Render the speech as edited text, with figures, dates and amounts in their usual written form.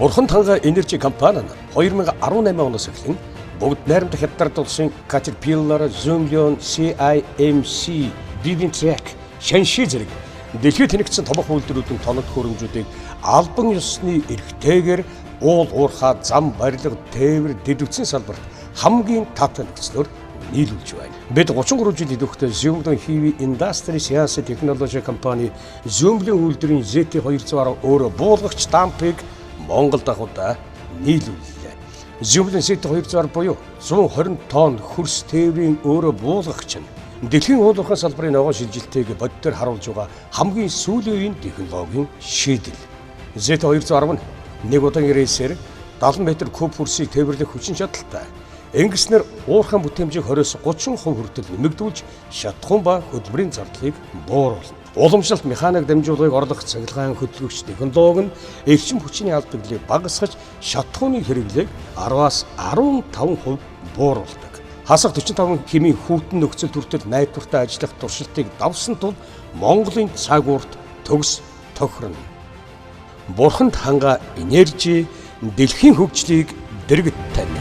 Бурхан ханга энержи компани нь 2018 оноос эхлэн бүгд найрамдах хятад улсын Caterpillar, Zoomlion, CIMC, Bivintrack, Shanxi зэрэг дэлхийд тэнэгдсэн томох үйлдвэрүүдийн тоног хөрөмжүүдийг албан ёсны эрхтэйгээр уул уурхай зам барилга тээвэр дэвтгсэн салбарт хамгийн таатай нөхцлөөр нийлүүлж байна. Бид 33 жил идэвхтэй Zoomlion Heavy Industry Science Technology компани Zoomlion үйлдвэрийн ZT210 өөрөө буулгагч дампыг Монгол дахуда нийлүүллээ. Zoomlion ZT210 буюу 120 тонн хөрс тээврийн өөрөө буулгагч нь дэлхийн уул уурхай салбарын ногоон шилжилтийг бодитоор харуулж байгаа хамгийн сүүлийн үеийн технологийн шийдэл. ZT210 нь нэг удаагийн рейсээр 70 м куб хөрсийг тээвэрлэх хүчин чадалтай. Ингэснээр уурхай бүтээмжийг 20-30% хүртэл нэмэгдүүлж шатхуун ба хөдөлмөрийн зардлыг бууруулна. Уламжлалт механик дамжуулгыг орлох цахилгаан хөдөлгөгч технологи нь эрчим хүчний алдагдлыг багасгаж шатхууны хэрэглээг 10-аас 15% бууруулдаг. Хасах 45 хэмийн хүүтэн нөхцөл төртөл найдвартай ажиллах туршилтыг давсан тул Монголын цаг уурт төгс тохирно. Бурханд ханга энержи дэлхийн хөгжлийг дэргэд тань.